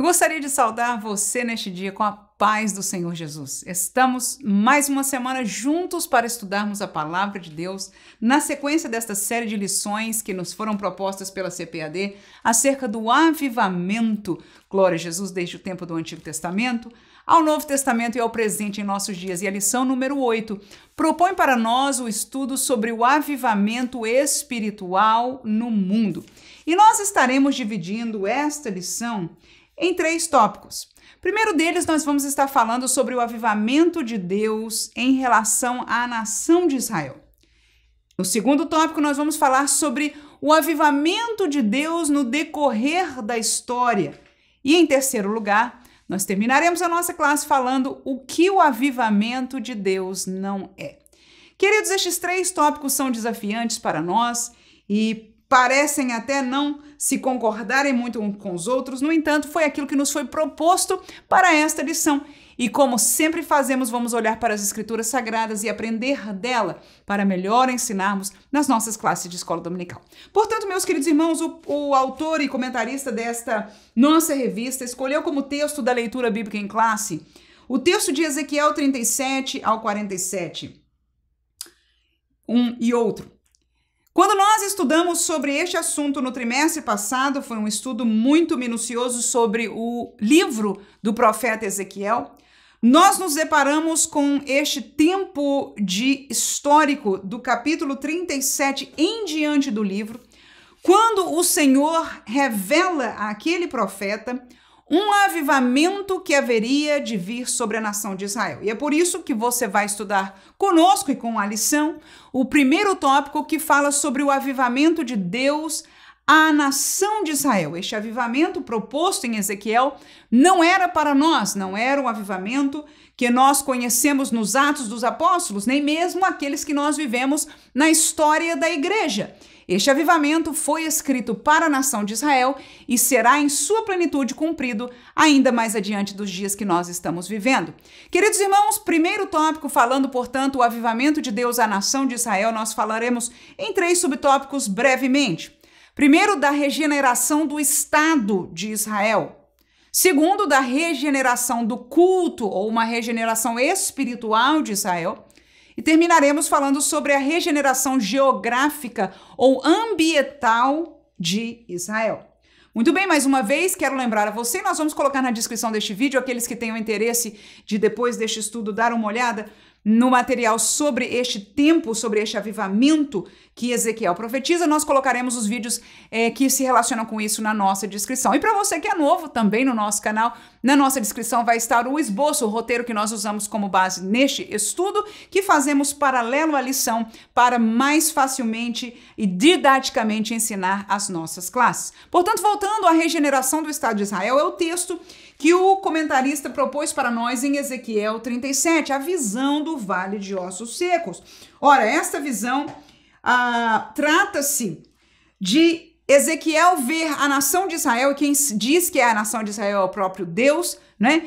Eu gostaria de saudar você neste dia com a paz do Senhor Jesus. Estamos mais uma semana juntos para estudarmos a Palavra de Deus, na sequência desta série de lições que nos foram propostas pela CPAD acerca do avivamento, glória a Jesus, desde o tempo do Antigo Testamento ao Novo Testamento e ao presente em nossos dias. E a lição número 8 propõe para nós o estudo sobre o avivamento espiritual no mundo. E nós estaremos dividindo esta lição em 3 tópicos. Primeiro deles, nós vamos estar falando sobre o avivamento de Deus em relação à nação de Israel. No segundo tópico, nós vamos falar sobre o avivamento de Deus no decorrer da história. E em terceiro lugar, nós terminaremos a nossa classe falando o que o avivamento de Deus não é. Queridos, estes 3 tópicos são desafiantes para nós e parecem até não se concordarem muito uns com os outros, no entanto, foi aquilo que nos foi proposto para esta lição. E como sempre fazemos, vamos olhar para as Escrituras Sagradas e aprender dela para melhor ensinarmos nas nossas classes de escola dominical. Portanto, meus queridos irmãos, o autor e comentarista desta nossa revista escolheu como texto da leitura bíblica em classe o texto de Ezequiel 37 ao 47, um e outro. Quando nós estudamos sobre este assunto no trimestre passado, foi um estudo muito minucioso sobre o livro do profeta Ezequiel, nós nos deparamos com este tempo de histórico do capítulo 37 em diante do livro, quando o Senhor revela àquele profeta um avivamento que haveria de vir sobre a nação de Israel. E é por isso que você vai estudar conosco e com a lição o primeiro tópico que fala sobre o avivamento de Deus à nação de Israel. Este avivamento proposto em Ezequiel não era para nós, não era um avivamento que nós conhecemos nos Atos dos Apóstolos, nem mesmo aqueles que nós vivemos na história da igreja. Este avivamento foi escrito para a nação de Israel e será em sua plenitude cumprido ainda mais adiante dos dias que nós estamos vivendo. Queridos irmãos, primeiro tópico, falando, portanto, o avivamento de Deus à nação de Israel, nós falaremos em 3 subtópicos brevemente. Primeiro, da regeneração do Estado de Israel. Segundo, da regeneração do culto, ou uma regeneração espiritual de Israel. E terminaremos falando sobre a regeneração geográfica ou ambiental de Israel. Muito bem, mais uma vez, quero lembrar a você, nós vamos colocar na descrição deste vídeo, aqueles que tenham interesse de depois deste estudo dar uma olhada no material sobre este tempo, sobre este avivamento que Ezequiel profetiza, nós colocaremos os vídeos que se relacionam com isso na nossa descrição. E para você que é novo também no nosso canal, na nossa descrição vai estar o esboço, o roteiro que nós usamos como base neste estudo, que fazemos paralelo à lição para mais facilmente e didaticamente ensinar as nossas classes. Portanto, voltando à regeneração do Estado de Israel, é o texto que o comentarista propôs para nós em Ezequiel 37, a visão do Vale de Ossos Secos. Ora, esta visão trata-se de Ezequiel ver a nação de Israel, e quem diz que é a nação de Israel é o próprio Deus, né?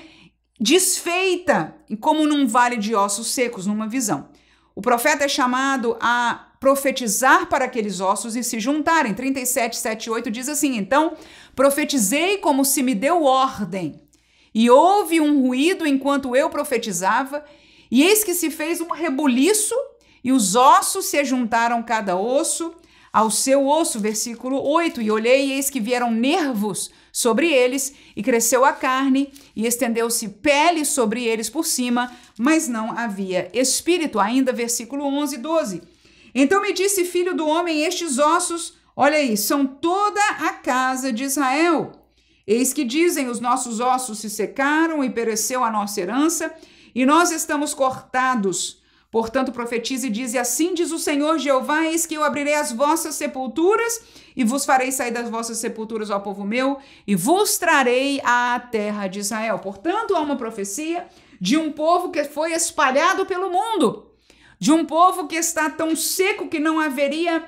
Desfeita, como num vale de ossos secos, numa visão. O profeta é chamado a profetizar para aqueles ossos e se juntarem. 37, 7 e 8 diz assim: então profetizei como se me deu ordem, e houve um ruído enquanto eu profetizava, e eis que se fez um rebuliço, e os ossos se juntaram cada osso ao seu osso. Versículo 8, e olhei, e eis que vieram nervos sobre eles, e cresceu a carne, e estendeu-se pele sobre eles por cima, mas não havia espírito. Ainda versículo 11 e 12. Então me disse, filho do homem, estes ossos, olha aí, são toda a casa de Israel. Eis que dizem, os nossos ossos se secaram e pereceu a nossa herança, e nós estamos cortados. Portanto, profetize e diz, e assim diz o Senhor Jeová, eis que eu abrirei as vossas sepulturas, e vos farei sair das vossas sepulturas, ó povo meu, e vos trarei à terra de Israel. Portanto, há uma profecia de um povo que foi espalhado pelo mundo, de um povo que está tão seco que não haveria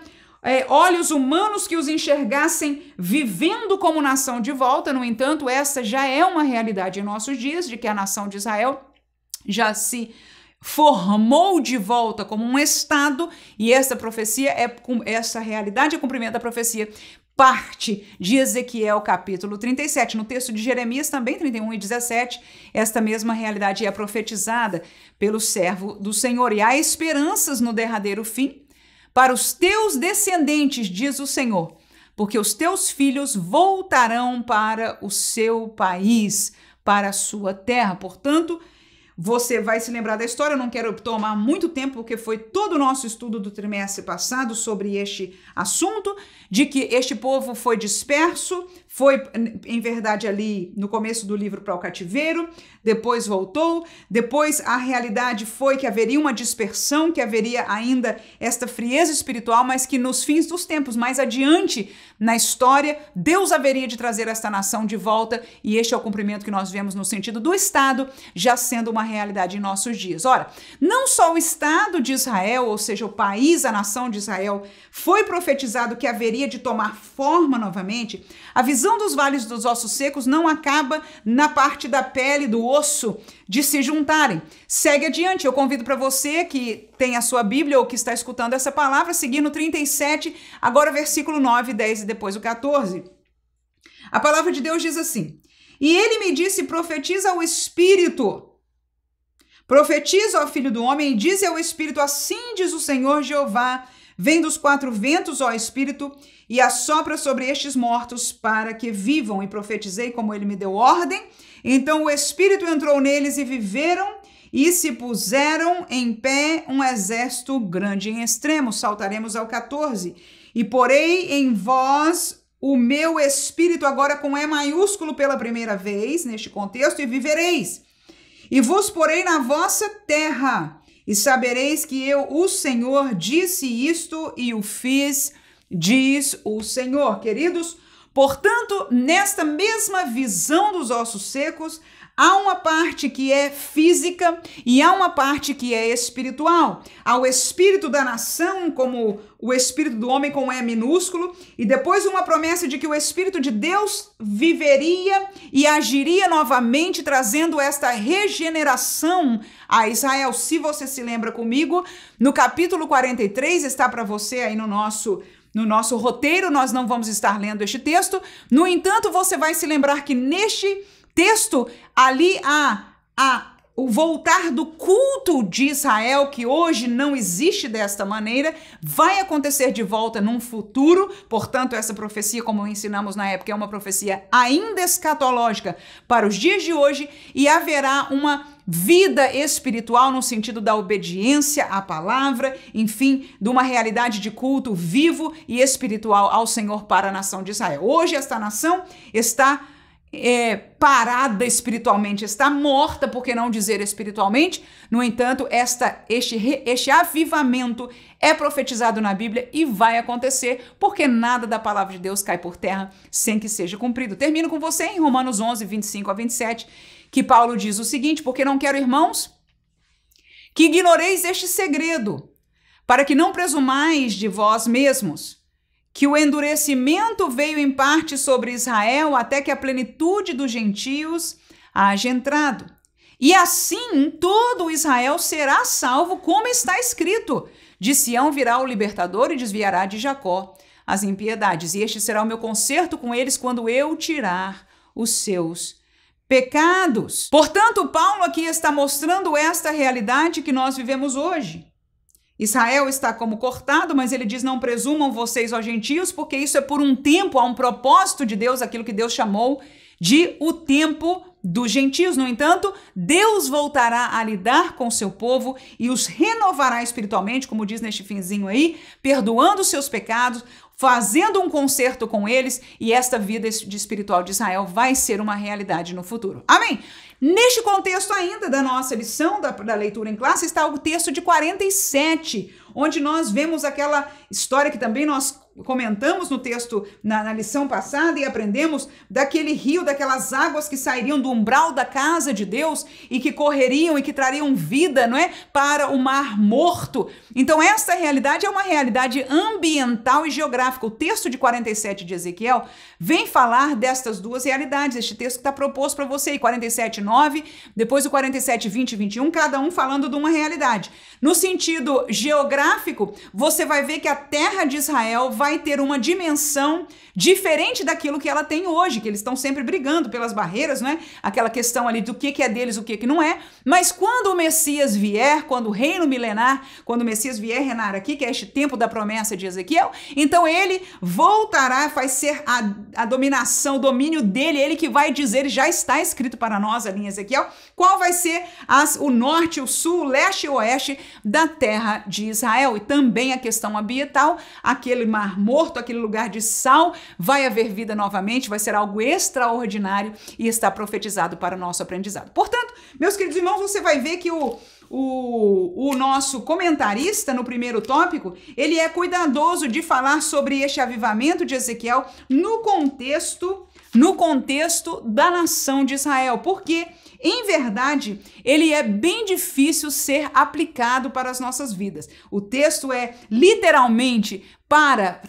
olhos humanos que os enxergassem vivendo como nação de volta. No entanto, essa já é uma realidade em nossos dias, de que a nação de Israel já se formou de volta como um estado, e essa profecia essa realidade é cumprimento da profecia parte de Ezequiel capítulo 37. No texto de Jeremias também, 31 e 17, esta mesma realidade é profetizada pelo servo do Senhor. E há esperanças no derradeiro fim para os teus descendentes, diz o Senhor, porque os teus filhos voltarão para o seu país, para a sua terra. Portanto, você vai se lembrar da história, eu não quero tomar muito tempo, porque foi todo o nosso estudo do trimestre passado sobre este assunto, de que este povo foi disperso, foi, em verdade, ali no começo do livro para o cativeiro, depois voltou, depois a realidade foi que haveria uma dispersão, que haveria ainda esta frieza espiritual, mas que nos fins dos tempos, mais adiante na história, Deus haveria de trazer esta nação de volta, e este é o cumprimento que nós vemos no sentido do Estado, já sendo uma realidade em nossos dias. Ora, não só o Estado de Israel, ou seja, o país, a nação de Israel, foi profetizado que haveria de tomar forma novamente, a visão dos vales dos ossos secos não acaba na parte da pele, do osso, de se juntarem. Segue adiante, eu convido para você que tem a sua Bíblia ou que está escutando essa palavra, seguir no 37, agora versículo 9, 10 e depois o 14. A palavra de Deus diz assim: e ele me disse, profetiza ao Espírito, profetiza ao Filho do Homem e dize ao Espírito, assim diz o Senhor Jeová, vem dos quatro ventos, ó Espírito, e assopra sobre estes mortos para que vivam. E profetizei como ele me deu ordem. Então o Espírito entrou neles e viveram, e se puseram em pé um exército grande em extremo. Saltaremos ao 14. E porei em vós o meu Espírito, agora com E maiúsculo pela primeira vez, neste contexto, e vivereis. E vos porei na vossa terra, e sabereis que eu, o Senhor, disse isto e o fiz, diz o Senhor. Queridos, portanto, nesta mesma visão dos ossos secos, há uma parte que é física e há uma parte que é espiritual. Há o espírito da nação, como o espírito do homem com E minúsculo, e depois uma promessa de que o Espírito de Deus viveria e agiria novamente, trazendo esta regeneração a Israel. Se você se lembra comigo, no capítulo 43, está para você aí no nosso roteiro, nós não vamos estar lendo este texto. No entanto, você vai se lembrar que neste texto, ali há o voltar do culto de Israel, que hoje não existe desta maneira, vai acontecer de volta num futuro. Portanto, essa profecia, como ensinamos na época, é uma profecia ainda escatológica para os dias de hoje, e haverá uma vida espiritual no sentido da obediência à palavra, enfim, de uma realidade de culto vivo e espiritual ao Senhor para a nação de Israel. Hoje esta nação está parada espiritualmente, está morta, por que não dizer espiritualmente? No entanto, este avivamento é profetizado na Bíblia e vai acontecer, porque nada da palavra de Deus cai por terra sem que seja cumprido. Termino com você em Romanos 11, 25 a 27, que Paulo diz o seguinte: porque não quero, irmãos, que ignoreis este segredo, para que não presumais de vós mesmos, que o endurecimento veio em parte sobre Israel até que a plenitude dos gentios haja entrado. E assim todo Israel será salvo, como está escrito: de Sião virá o libertador e desviará de Jacó as impiedades. E este será o meu concerto com eles quando eu tirar os seus pecados. Portanto, Paulo aqui está mostrando esta realidade que nós vivemos hoje. Israel está como cortado, mas ele diz: não presumam vocês, ó gentios, porque isso é por um tempo, há um propósito de Deus, aquilo que Deus chamou de o tempo dos gentios. No entanto, Deus voltará a lidar com o seu povo e os renovará espiritualmente, como diz neste finzinho aí, perdoando os seus pecados, fazendo um concerto com eles, e esta vida espiritual de Israel vai ser uma realidade no futuro. Amém? Neste contexto ainda da nossa lição, da leitura em classe, está o texto de 47, onde nós vemos aquela história que também nós comentamos no texto na lição passada e aprendemos daquele rio, daquelas águas que sairiam do umbral da casa de Deus e que correriam e que trariam vida, não é, para o mar morto. Então esta realidade é uma realidade ambiental e geográfica. O texto de 47 de Ezequiel vem falar destas duas realidades. Este texto que está proposto para você aí, 47:9, depois o 47:20 e 21, cada um falando de uma realidade. No sentido geográfico, você vai ver que a terra de Israel vai vai ter uma dimensão diferente daquilo que ela tem hoje, que eles estão sempre brigando pelas barreiras, né? Aquela questão ali do que é deles, o que não é. Mas quando o Messias vier, quando o reino milenar, quando o Messias vier reinar aqui, que é este tempo da promessa de Ezequiel, então ele voltará, vai ser a dominação, o domínio dele, ele que vai dizer, já está escrito para nós ali em Ezequiel, qual vai ser o norte, o sul, o leste e o oeste da terra de Israel. E também a questão ambiental, aquele mar morto, aquele lugar de sal, vai haver vida novamente, vai ser algo extraordinário e está profetizado para o nosso aprendizado. Portanto, meus queridos irmãos, você vai ver que o nosso comentarista no primeiro tópico, ele é cuidadoso de falar sobre este avivamento de Ezequiel no contexto da nação de Israel, porque em verdade, ele é bem difícil ser aplicado para as nossas vidas. O texto é literalmente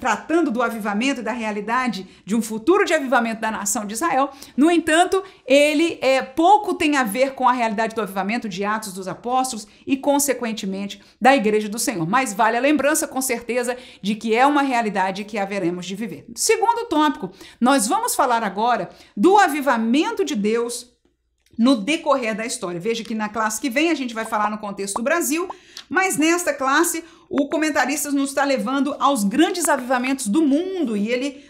tratando do avivamento, da realidade de um futuro de avivamento da nação de Israel. No entanto, ele pouco tem a ver com a realidade do avivamento de Atos dos Apóstolos e, consequentemente, da Igreja do Senhor. Mas vale a lembrança, com certeza, de que é uma realidade que haveremos de viver. Segundo tópico, nós vamos falar agora do avivamento de Deus no decorrer da história. Veja que na classe que vem a gente vai falar no contexto do Brasil, mas nesta classe o comentarista nos está levando aos grandes avivamentos do mundo e ele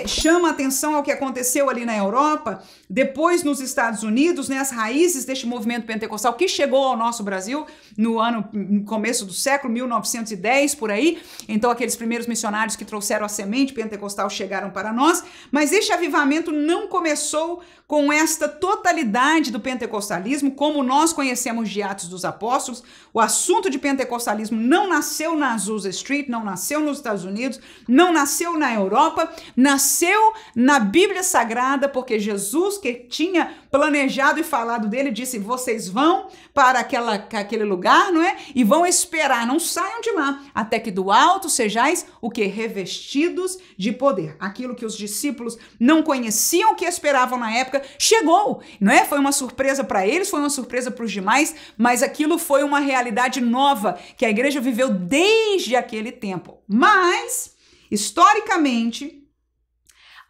chama a atenção ao que aconteceu ali na Europa, depois nos Estados Unidos, né, as raízes deste movimento pentecostal que chegou ao nosso Brasil no começo do século, 1910, por aí. Então, aqueles primeiros missionários que trouxeram a semente pentecostal chegaram para nós, mas este avivamento não começou com esta totalidade do pentecostalismo, como nós conhecemos de Atos dos Apóstolos. O assunto de pentecostalismo não nasceu na Azusa Street, não nasceu nos Estados Unidos, não nasceu na Europa, nasceu na Bíblia Sagrada, porque Jesus, que tinha planejado e falado dele, disse, vocês vão para aquele lugar, não é? E vão esperar, não saiam de lá, até que do alto sejais o que? Revestidos de poder. Aquilo que os discípulos não conheciam, que esperavam na época, chegou, não é? Foi uma surpresa para eles, foi uma surpresa para os demais, mas aquilo foi uma realidade nova que a igreja viveu desde aquele tempo. Mas, historicamente,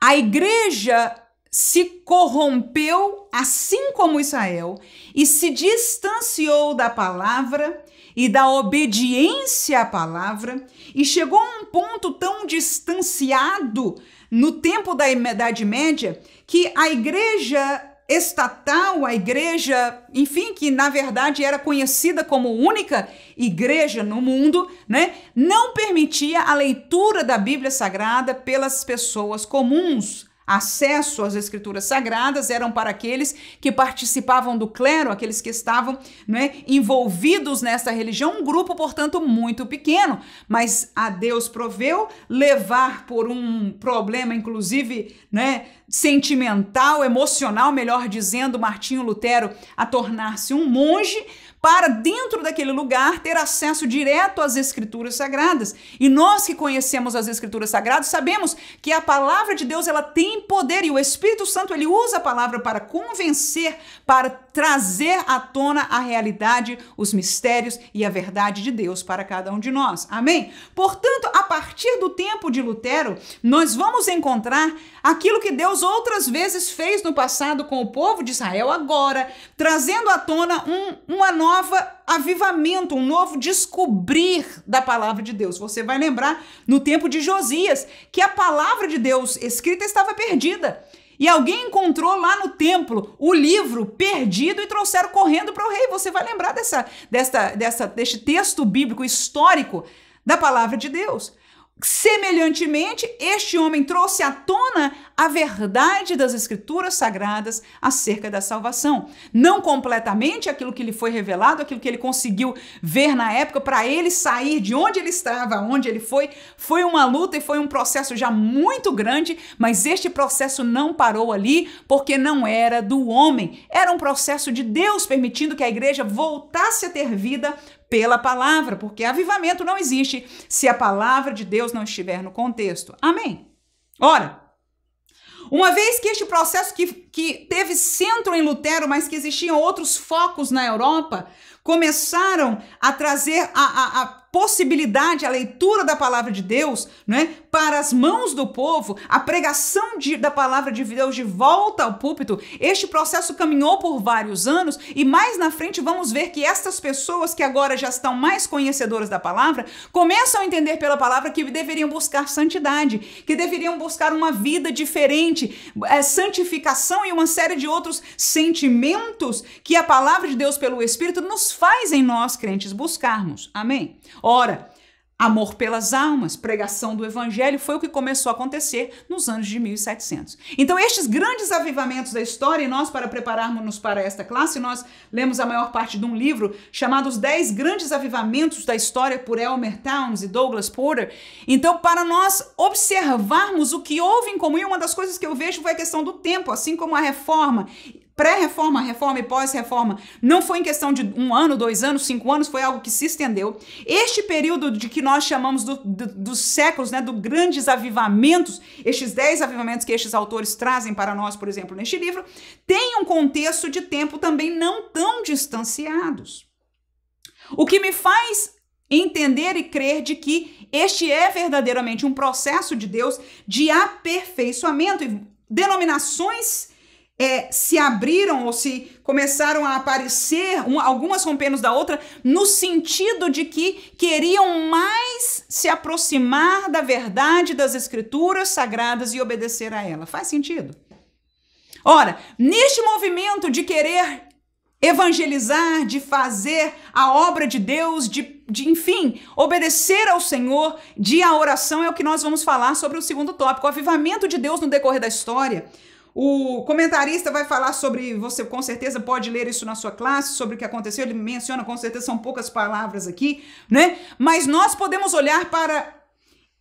a igreja se corrompeu, assim como Israel, e se distanciou da palavra e da obediência à palavra, e chegou a um ponto tão distanciado no tempo da Idade Média que a igreja estatal, a igreja, enfim, que na verdade era conhecida como única igreja no mundo, né, não permitia a leitura da Bíblia Sagrada pelas pessoas comuns. Acesso às escrituras sagradas eram para aqueles que participavam do clero, aqueles que estavam, né, envolvidos nessa religião, um grupo, portanto, muito pequeno, mas a Deus proveu levar por um problema, inclusive, né, sentimental, emocional, melhor dizendo, Martinho Lutero a tornar-se um monge, para dentro daquele lugar ter acesso direto às escrituras sagradas. E nós que conhecemos as escrituras sagradas sabemos que a palavra de Deus ela tem poder e o Espírito Santo ele usa a palavra para convencer, para trazer à tona a realidade, os mistérios e a verdade de Deus para cada um de nós. Amém? Portanto, a partir do tempo de Lutero, nós vamos encontrar aquilo que Deus outras vezes fez no passado com o povo de Israel, agora trazendo à tona uma nova avivamento, um novo descobrir da palavra de Deus. Você vai lembrar no tempo de Josias que a palavra de Deus escrita estava perdida. E alguém encontrou lá no templo o livro perdido e trouxeram correndo para o rei. Você vai lembrar deste texto bíblico histórico da palavra de Deus. Semelhantemente, este homem trouxe à tona a verdade das escrituras sagradas acerca da salvação. Não completamente aquilo que lhe foi revelado, aquilo que ele conseguiu ver na época, para ele sair de onde ele estava, onde ele foi uma luta e foi um processo já muito grande, mas este processo não parou ali, porque não era do homem, era um processo de Deus permitindo que a igreja voltasse a ter vida pela palavra, porque avivamento não existe se a palavra de Deus não estiver no contexto. Amém? Ora, uma vez que este processo que que teve centro em Lutero, mas que existiam outros focos na Europa, começaram a trazer a possibilidade, a leitura da palavra de Deus, né, para as mãos do povo, a pregação da palavra de Deus de volta ao púlpito. Este processo caminhou por vários anos e mais na frente vamos ver que estas pessoas que agora já estão mais conhecedoras da palavra, começam a entender pela palavra que deveriam buscar santidade, que deveriam buscar uma vida diferente, santificação e uma série de outros sentimentos que a palavra de Deus pelo Espírito nos faz em nós crentes buscarmos. Amém? Ora, amor pelas almas, pregação do evangelho foi o que começou a acontecer nos anos de 1700. Então, estes grandes avivamentos da história, e nós, para prepararmos-nos para esta classe, nós lemos a maior parte de um livro chamado Os 10 Grandes Avivamentos da História, por Elmer Towns e Douglas Porter. Então, para nós observarmos o que houve em comum, uma das coisas que eu vejo foi a questão do tempo, assim como a reforma, pré-reforma, reforma e pós-reforma, não foi em questão de 1 ano, 2 anos, 5 anos, foi algo que se estendeu. Este período de que nós chamamos dos séculos, né, dos grandes avivamentos, estes 10 avivamentos que estes autores trazem para nós, por exemplo, neste livro, tem um contexto de tempo também não tão distanciados. O que me faz entender e crer de que este é verdadeiramente um processo de Deus de aperfeiçoamento, e denominações se abriram ou se começaram a aparecer, algumas rompendo da outra, no sentido de que queriam mais se aproximar da verdade das Escrituras Sagradas e obedecer a ela. Faz sentido? Ora, neste movimento de querer evangelizar, de fazer a obra de Deus, enfim, obedecer ao Senhor, a oração é o que nós vamos falar sobre o segundo tópico, o avivamento de Deus no decorrer da história. O comentarista vai falar sobre, você com certeza pode ler isso na sua classe, sobre o que aconteceu, ele menciona, com certeza são poucas palavras aqui, né? Mas nós podemos olhar para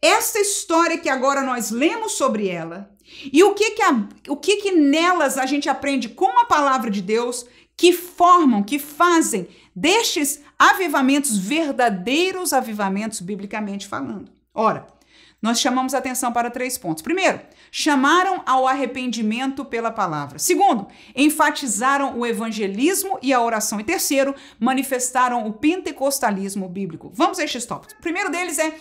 essa história que agora nós lemos sobre ela e o que nelas a gente aprende com a palavra de Deus que formam, que fazem destes avivamentos verdadeiros avivamentos biblicamente falando. Ora, nós chamamos a atenção para 3 pontos. Primeiro, chamaram ao arrependimento pela palavra. Segundo, enfatizaram o evangelismo e a oração. E terceiro, manifestaram o pentecostalismo bíblico. Vamos a estes tópicos. O primeiro deles é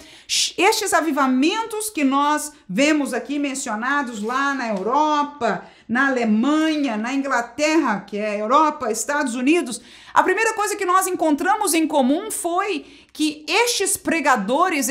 estes avivamentos que nós vemos aqui mencionados lá na Europa, na Alemanha, na Inglaterra, que é a Europa, Estados Unidos. A primeira coisa que nós encontramos em comum foi que estes pregadores,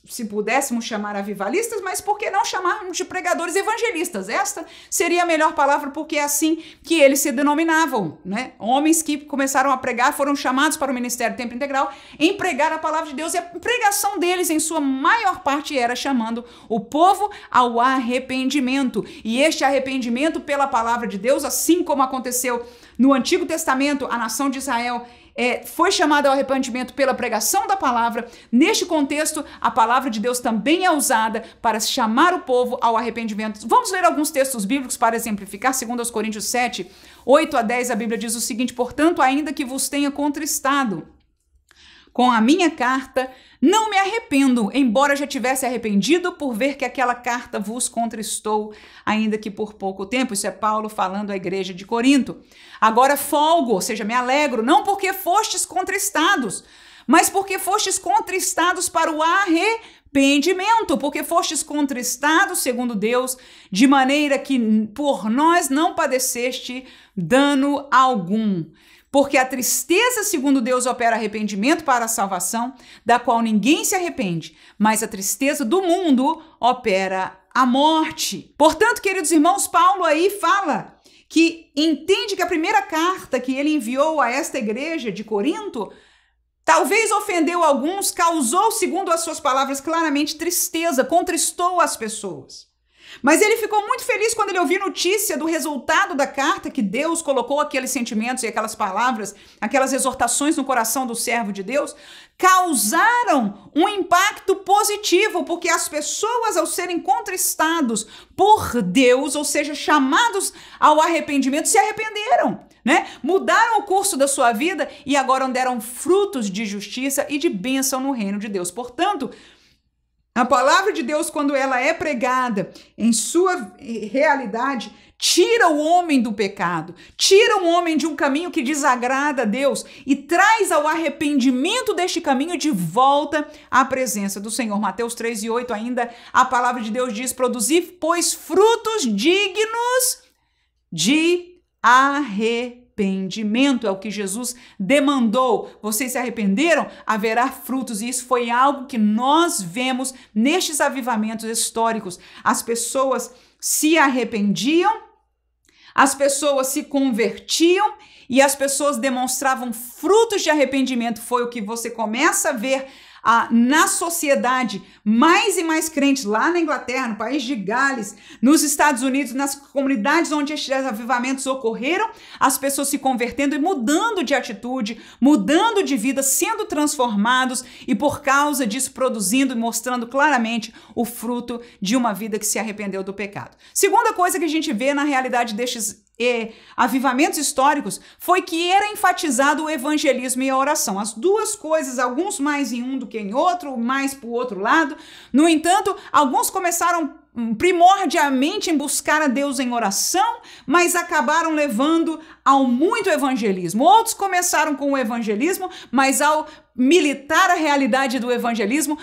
se pudéssemos chamar avivalistas, mas por que não chamarmos de pregadores evangelistas? Esta seria a melhor palavra, porque é assim que eles se denominavam, né? Homens que começaram a pregar, foram chamados para o ministério tempo integral em pregar a palavra de Deus, e a pregação deles, em sua maior parte, era chamando o povo ao arrependimento. E este arrependimento pela palavra de Deus, assim como aconteceu no Antigo Testamento, a nação de Israel foi chamada ao arrependimento pela pregação da palavra. Neste contexto, a palavra de Deus também é usada para chamar o povo ao arrependimento. Vamos ler alguns textos bíblicos para exemplificar. 2 Coríntios 7, 8 a 10, a Bíblia diz o seguinte: portanto, ainda que vos tenha contristado com a minha carta, não me arrependo, embora já tivesse arrependido por ver que aquela carta vos contristou, ainda que por pouco tempo. Isso é Paulo falando à igreja de Corinto. Agora folgo, ou seja, me alegro, não porque fostes contristados, mas porque fostes contristados para o arrependimento, porque fostes contristados, segundo Deus, de maneira que por nós não padeceste dano algum. Porque a tristeza, segundo Deus, opera arrependimento para a salvação, da qual ninguém se arrepende, mas a tristeza do mundo opera a morte. Portanto, queridos irmãos, Paulo aí fala que entende que a primeira carta que ele enviou a esta igreja de Corinto talvez ofendeu alguns, causou, segundo as suas palavras, claramente tristeza, contristou as pessoas. Mas ele ficou muito feliz quando ele ouviu notícia do resultado da carta, que Deus colocou aqueles sentimentos e aquelas palavras, aquelas exortações no coração do servo de Deus, causaram um impacto positivo, porque as pessoas, ao serem contristados por Deus, ou seja, chamados ao arrependimento, se arrependeram, né? Mudaram o curso da sua vida e agora deram frutos de justiça e de bênção no reino de Deus. Portanto, a palavra de Deus, quando ela é pregada em sua realidade, tira o homem do pecado, tira o homem de um caminho que desagrada a Deus e traz ao arrependimento deste caminho de volta à presença do Senhor. Mateus 3:8 ainda, a palavra de Deus diz: produzir, pois, frutos dignos de arrependimento. É o que Jesus demandou. Vocês se arrependeram? Haverá frutos. E isso foi algo que nós vemos nestes avivamentos históricos. As pessoas se arrependiam, as pessoas se convertiam e as pessoas demonstravam frutos de arrependimento. Foi o que você começa a ver na sociedade, mais e mais crentes lá na Inglaterra, no país de Gales, nos Estados Unidos, nas comunidades onde estes avivamentos ocorreram, as pessoas se convertendo e mudando de atitude, mudando de vida, sendo transformados e por causa disso produzindo e mostrando claramente o fruto de uma vida que se arrependeu do pecado. Segunda coisa que a gente vê na realidade destes avivamentos históricos foi que era enfatizado o evangelismo e a oração. As duas coisas, alguns mais em um do que em outro, mais para o outro lado. No entanto, alguns começaram primordialmente em buscar a Deus em oração, mas acabaram levando ao muito evangelismo. Outros começaram com o evangelismo, mas ao militar a realidade do evangelismo,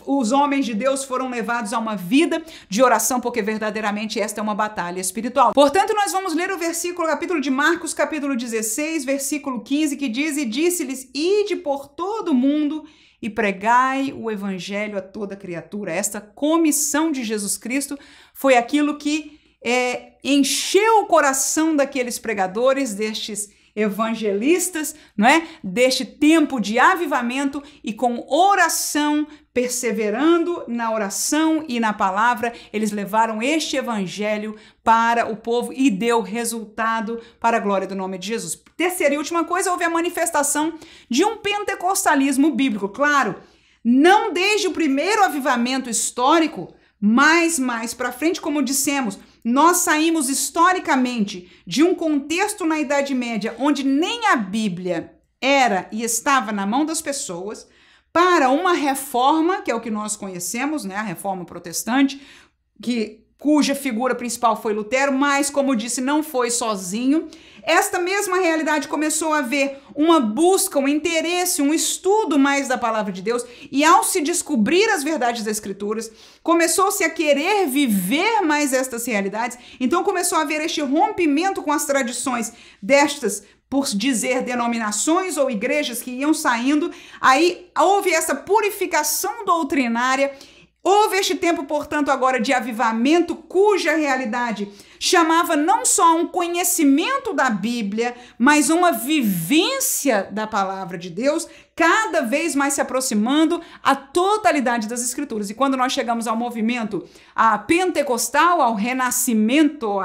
os homens de Deus foram levados a uma vida de oração, porque verdadeiramente esta é uma batalha espiritual. Portanto, nós vamos ler o capítulo de Marcos, capítulo 16, versículo 15, que diz: e disse-lhes, ide por todo o mundo e pregai o evangelho a toda criatura. Esta comissão de Jesus Cristo foi aquilo que encheu o coração daqueles pregadores, destes evangelistas, não é? Deste tempo de avivamento, e com oração, perseverando na oração e na palavra, eles levaram este evangelho para o povo e deu resultado para a glória do nome de Jesus. Terceira e última coisa, houve a manifestação de um pentecostalismo bíblico. Claro, não desde o primeiro avivamento histórico, mas mais para frente, como dissemos, nós saímos historicamente de um contexto na Idade Média onde nem a Bíblia era e estava na mão das pessoas, para uma reforma, que é o que nós conhecemos, né, a reforma protestante, cuja figura principal foi Lutero, mas, como disse, não foi sozinho. Esta mesma realidade começou a haver uma busca, um interesse, um estudo mais da palavra de Deus, e ao se descobrir as verdades das Escrituras, começou-se a querer viver mais estas realidades. Então começou a haver este rompimento com as tradições destas, por dizer, denominações ou igrejas que iam saindo. Aí houve essa purificação doutrinária. Houve este tempo, portanto, agora de avivamento, cuja realidade chamava não só um conhecimento da Bíblia, mas uma vivência da palavra de Deus, cada vez mais se aproximando à totalidade das Escrituras. E quando nós chegamos ao movimento pentecostal, ao renascimento,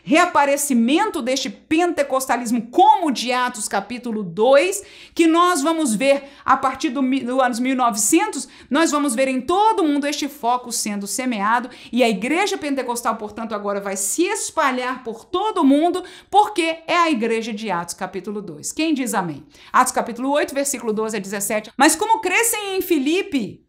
reaparecimento deste pentecostalismo, como de Atos capítulo 2, que nós vamos ver a partir do anos 1900, nós vamos ver em todo o mundo este foco sendo semeado, e a igreja pentecostal, portanto, agora vai se espalhar por todo o mundo, porque é a igreja de Atos capítulo 2. Quem diz amém? Atos capítulo 8, versículo 12 a 17. Mas como crescem em Filipe,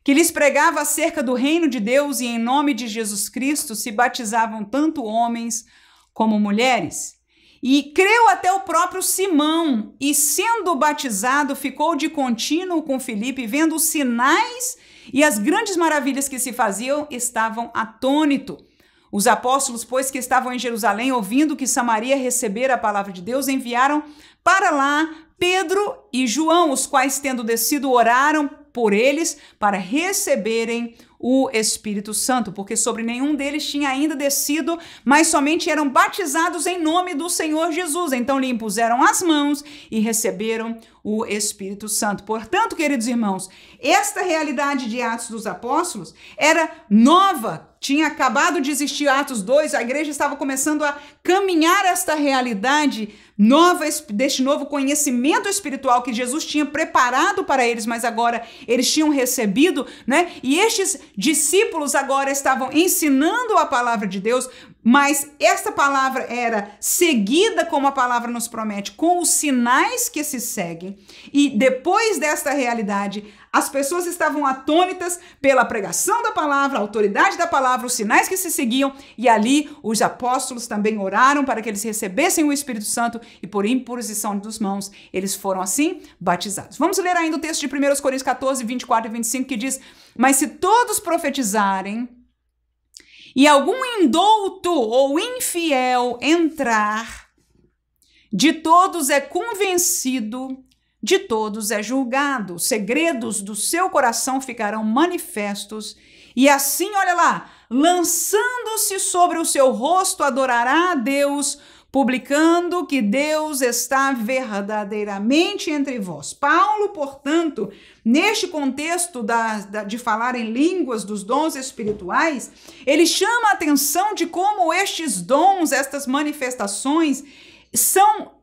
que lhes pregava acerca do reino de Deus, e em nome de Jesus Cristo se batizavam tanto homens como mulheres. E creu até o próprio Simão, e sendo batizado, ficou de contínuo com Filipe, vendo os sinais e as grandes maravilhas que se faziam, estavam atônitos. Os apóstolos, pois, que estavam em Jerusalém, ouvindo que Samaria recebera a palavra de Deus, enviaram para lá Pedro e João, os quais, tendo descido, oraram por eles para receberem o Espírito Santo, porque sobre nenhum deles tinha ainda descido, mas somente eram batizados em nome do Senhor Jesus. Então lhe impuseram as mãos e receberam o Espírito Santo. Portanto, queridos irmãos, esta realidade de Atos dos Apóstolos era nova. Tinha acabado de existir Atos 2, a igreja estava começando a caminhar esta realidade nova, deste novo conhecimento espiritual que Jesus tinha preparado para eles, mas agora eles tinham recebido, né? E estes discípulos agora estavam ensinando a palavra de Deus, Mas esta palavra era seguida, como a palavra nos promete, com os sinais que se seguem. E depois desta realidade, as pessoas estavam atônitas pela pregação da palavra, a autoridade da palavra, os sinais que se seguiam. E ali os apóstolos também oraram para que eles recebessem o Espírito Santo e por imposição dos mãos, eles foram assim batizados. Vamos ler ainda o texto de 1 Coríntios 14, 24 e 25 que diz: mas se todos profetizarem, e algum indouto ou infiel entrar, de todos é convencido, de todos é julgado. Os segredos do seu coração ficarão manifestos, e assim, olha lá, lançando-se sobre o seu rosto, adorará a Deus, publicando que Deus está verdadeiramente entre vós. Paulo, portanto, neste contexto de falar em línguas dos dons espirituais, ele chama a atenção de como estes dons, estas manifestações, são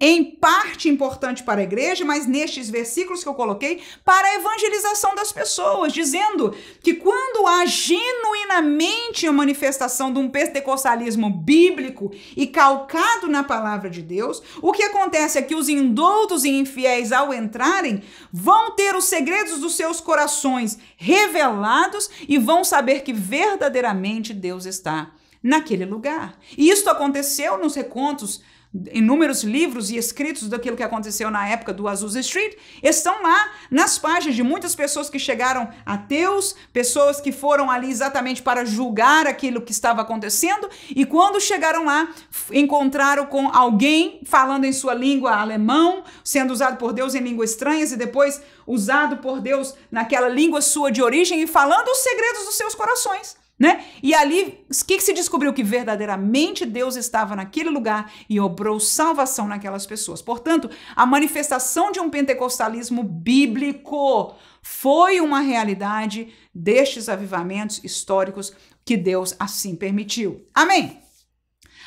em parte importante para a igreja, mas nestes versículos que eu coloquei, para a evangelização das pessoas, dizendo que quando há genuinamente a manifestação de um pentecostalismo bíblico e calcado na palavra de Deus, o que acontece é que os indoutos e infiéis, ao entrarem, vão ter os segredos dos seus corações revelados e vão saber que verdadeiramente Deus está naquele lugar. E isso aconteceu nos recontos. Inúmeros livros e escritos daquilo que aconteceu na época do Azusa Street estão lá nas páginas de muitas pessoas que chegaram ateus, pessoas que foram ali exatamente para julgar aquilo que estava acontecendo, e quando chegaram lá, encontraram com alguém falando em sua língua alemão, sendo usado por Deus em línguas estranhas e depois usado por Deus naquela língua sua de origem e falando os segredos dos seus corações. Né? E ali, o que se descobriu? Que verdadeiramente Deus estava naquele lugar e obrou salvação naquelas pessoas. Portanto, a manifestação de um pentecostalismo bíblico foi uma realidade destes avivamentos históricos que Deus assim permitiu. Amém?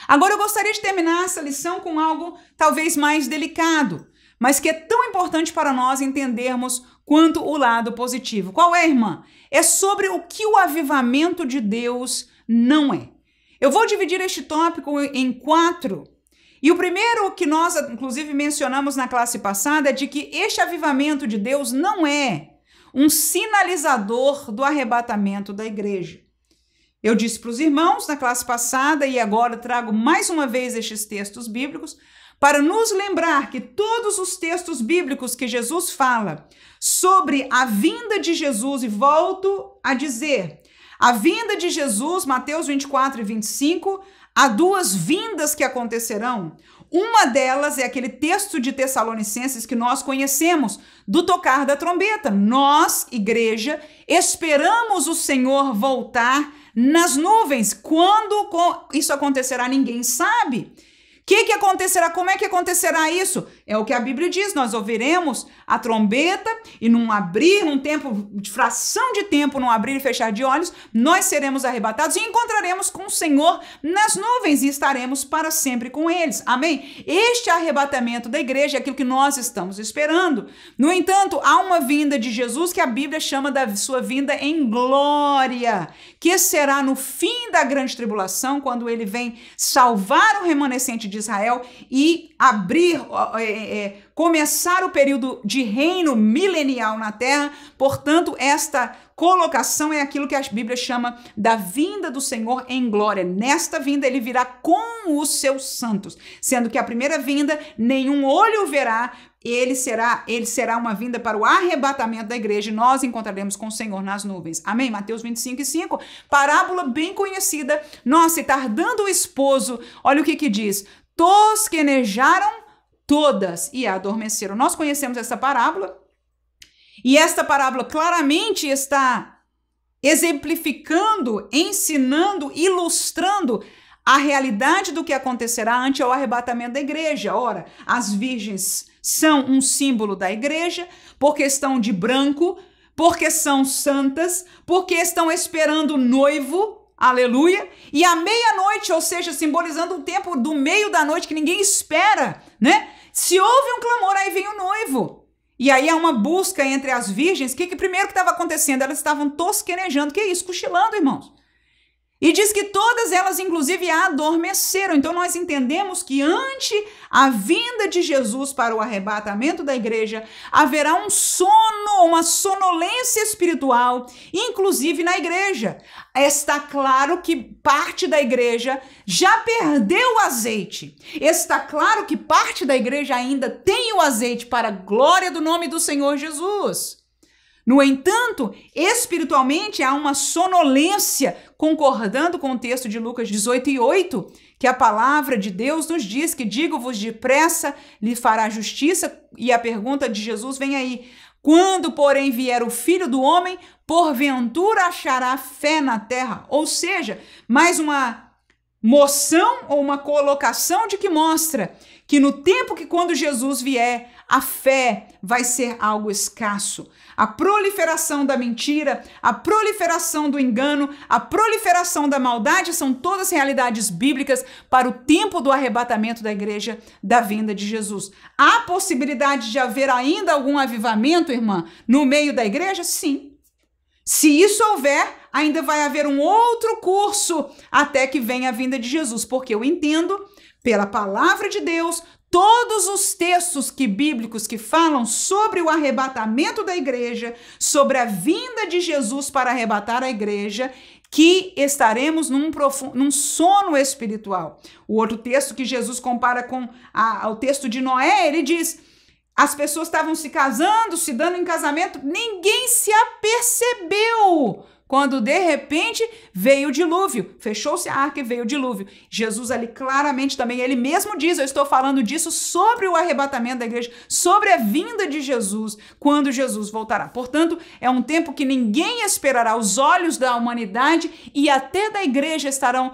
Agora eu gostaria de terminar essa lição com algo talvez mais delicado, mas que é tão importante para nós entendermos quanto o lado positivo. Qual é, irmã? É sobre o que o avivamento de Deus não é. Eu vou dividir este tópico em 4. E o primeiro que nós, inclusive, mencionamos na classe passada é de que este avivamento de Deus não é um sinalizador do arrebatamento da igreja. Eu disse para os irmãos na classe passada e agora trago mais uma vez estes textos bíblicos para nos lembrar que todos os textos bíblicos que Jesus fala sobre a vinda de Jesus, e volto a dizer, a vinda de Jesus, Mateus 24 e 25, há 2 vindas que acontecerão. Uma delas é aquele texto de Tessalonicenses que nós conhecemos, do tocar da trombeta. Nós, igreja, esperamos o Senhor voltar nas nuvens. Quando isso acontecerá, ninguém sabe. O que acontecerá? Como é que acontecerá isso? É o que a Bíblia diz, nós ouviremos a trombeta e num abrir, num tempo, de fração de tempo, num abrir e fechar de olhos, nós seremos arrebatados e encontraremos com o Senhor nas nuvens e estaremos para sempre com eles. Amém? Este arrebatamento da igreja é aquilo que nós estamos esperando. No entanto, há uma vinda de Jesus que a Bíblia chama da sua vinda em glória, que será no fim da grande tribulação, quando ele vem salvar o remanescente de Israel e abrir, começar o período de reino milenial na terra. Portanto, esta colocação é aquilo que a Bíblia chama da vinda do Senhor em glória. Nesta vinda ele virá com os seus santos, sendo que a primeira vinda nenhum olho verá, ele será uma vinda para o arrebatamento da igreja e nós encontraremos com o Senhor nas nuvens. Amém? Mateus 25 e 5, parábola bem conhecida. Nossa, e tardando o esposo, olha o que diz: tosquenejaram todas e adormeceram. Nós conhecemos essa parábola e esta parábola claramente está exemplificando, ensinando, ilustrando a realidade do que acontecerá ante o arrebatamento da igreja. Ora, as virgens são um símbolo da igreja, porque estão de branco, porque são santas, porque estão esperando o noivo, aleluia, e à meia-noite, ou seja, simbolizando o tempo do meio da noite que ninguém espera, né? Se houve um clamor, aí vem o noivo. E aí há uma busca entre as virgens. O que primeiro que estava acontecendo? Elas estavam tosquenejando. Que é isso? Cochilando, irmãos. E diz que todas elas, inclusive, adormeceram. Então, nós entendemos que ante a vinda de Jesus para o arrebatamento da igreja, haverá um sono, uma sonolência espiritual, inclusive na igreja. Está claro que parte da igreja já perdeu o azeite. Está claro que parte da igreja ainda tem o azeite para a glória do nome do Senhor Jesus. No entanto, espiritualmente há uma sonolência, concordando com o texto de Lucas 18:8, que a palavra de Deus nos diz que digo-vos depressa, lhe fará justiça. E a pergunta de Jesus vem aí: quando, porém, vier o Filho do Homem, porventura achará fé na terra? Ou seja, mais uma moção ou uma colocação de que mostra que no tempo que quando Jesus vier, a fé vai ser algo escasso. A proliferação da mentira, a proliferação do engano, a proliferação da maldade são todas realidades bíblicas para o tempo do arrebatamento da igreja, da vinda de Jesus. Há possibilidade de haver ainda algum avivamento, irmã, no meio da igreja? Sim. Se isso houver, ainda vai haver um outro curso até que venha a vinda de Jesus, porque eu entendo, pela palavra de Deus, todos os textos bíblicos que falam sobre o arrebatamento da igreja, sobre a vinda de Jesus para arrebatar a igreja, que estaremos num sono espiritual. O outro texto que Jesus compara com o texto de Noé, ele diz: as pessoas estavam se casando, se dando em casamento, ninguém se apercebeu. Quando de repente veio o dilúvio, fechou-se a arca e veio o dilúvio. Jesus ali claramente também, ele mesmo diz, eu estou falando disso sobre o arrebatamento da igreja, sobre a vinda de Jesus, quando Jesus voltará. Portanto, é um tempo que ninguém esperará. Os olhos da humanidade e até da igreja estarão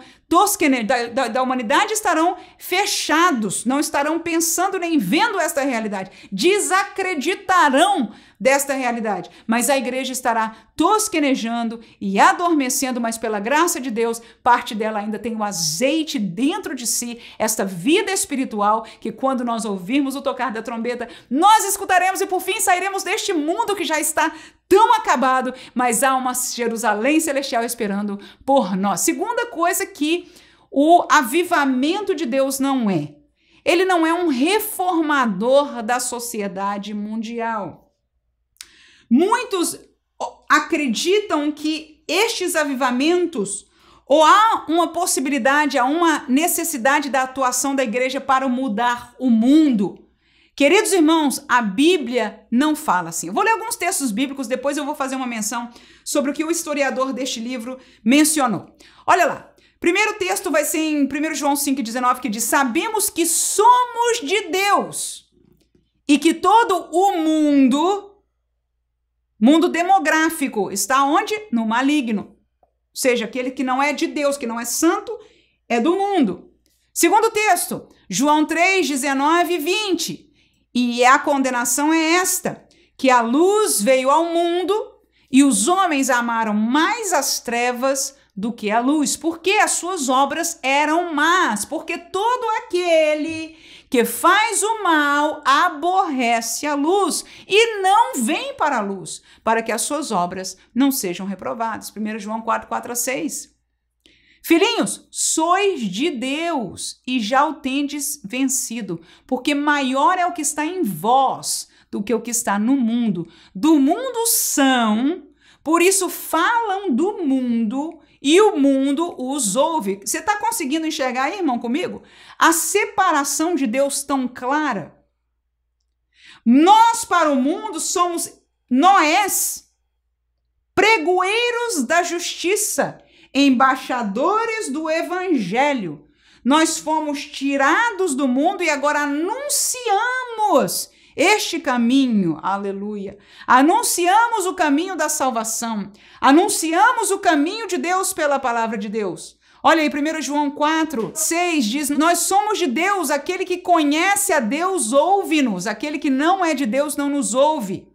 da humanidade estarão fechados, não estarão pensando nem vendo esta realidade, desacreditarão desta realidade, mas a igreja estará tosquenejando e adormecendo, mas pela graça de Deus, parte dela ainda tem o azeite dentro de si, esta vida espiritual, que quando nós ouvirmos o tocar da trombeta, nós escutaremos e por fim sairemos deste mundo que já está tão acabado, mas há uma Jerusalém celestial esperando por nós. Segunda coisa que o avivamento de Deus não é. Ele não é um reformador da sociedade mundial. Muitos acreditam que estes avivamentos, ou há uma possibilidade, há uma necessidade da atuação da igreja para mudar o mundo. Queridos irmãos, a Bíblia não fala assim. Eu vou ler alguns textos bíblicos, depois eu vou fazer uma menção sobre o que o historiador deste livro mencionou. Olha lá, primeiro texto vai ser em 1 João 5,19, que diz: sabemos que somos de Deus e que todo o mundo demográfico, está onde? No maligno. Ou seja, aquele que não é de Deus, que não é santo, é do mundo. Segundo texto, João 3, 19 e 20. E a condenação é esta, que a luz veio ao mundo e os homens amaram mais as trevas do que a luz, porque as suas obras eram más, porque todo aquele que faz o mal aborrece a luz e não vem para a luz, para que as suas obras não sejam reprovadas. 1 João 4, 4 a 6. Filhinhos, sois de Deus e já o tendes vencido, porque maior é o que está em vós do que o que está no mundo. Do mundo são, por isso falam do mundo e o mundo os ouve. Você está conseguindo enxergar aí, irmão, comigo? A separação de Deus tão clara. Nós para o mundo somos Noés, pregoeiros da justiça, embaixadores do evangelho. Nós fomos tirados do mundo e agora anunciamos este caminho, aleluia. Anunciamos o caminho da salvação, anunciamos o caminho de Deus pela palavra de Deus. Olha aí, 1 João 4, 6 diz: nós somos de Deus, aquele que conhece a Deus ouve-nos, aquele que não é de Deus não nos ouve.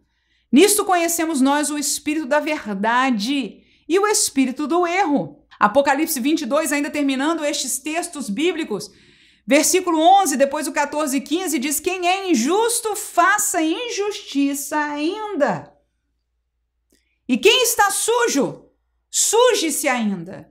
Nisto conhecemos nós o espírito da verdade e o espírito do erro. Apocalipse 22, ainda terminando estes textos bíblicos, versículo 11, depois o 14 e 15, diz: quem é injusto, faça injustiça ainda. E quem está sujo, suje-se ainda.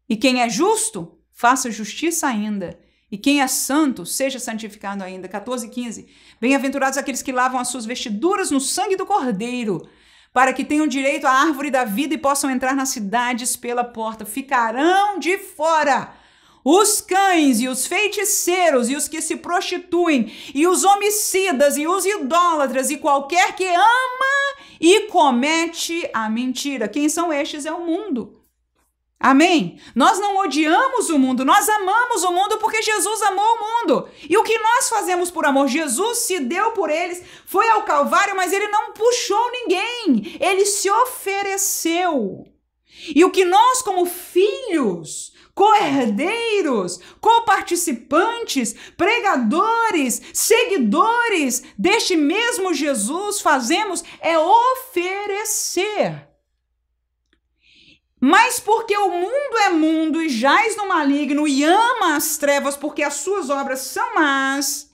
E quem é justo, faça justiça ainda. E quem é santo, seja santificado ainda. 14:15. Bem-aventurados aqueles que lavam as suas vestiduras no sangue do Cordeiro, para que tenham direito à árvore da vida e possam entrar nas cidades pela porta. Ficarão de fora os cães e os feiticeiros e os que se prostituem e os homicidas e os idólatras e qualquer que ama e comete a mentira. Quem são estes? É o mundo. Amém? Nós não odiamos o mundo, nós amamos o mundo porque Jesus amou o mundo. E o que nós fazemos por amor? Jesus se deu por eles, foi ao Calvário, mas ele não puxou ninguém, ele se ofereceu. E o que nós, como filhos, co-herdeiros, coparticipantes, pregadores, seguidores deste mesmo Jesus fazemos é oferecer. Mas porque o mundo é mundo e jaz no maligno e ama as trevas porque as suas obras são más,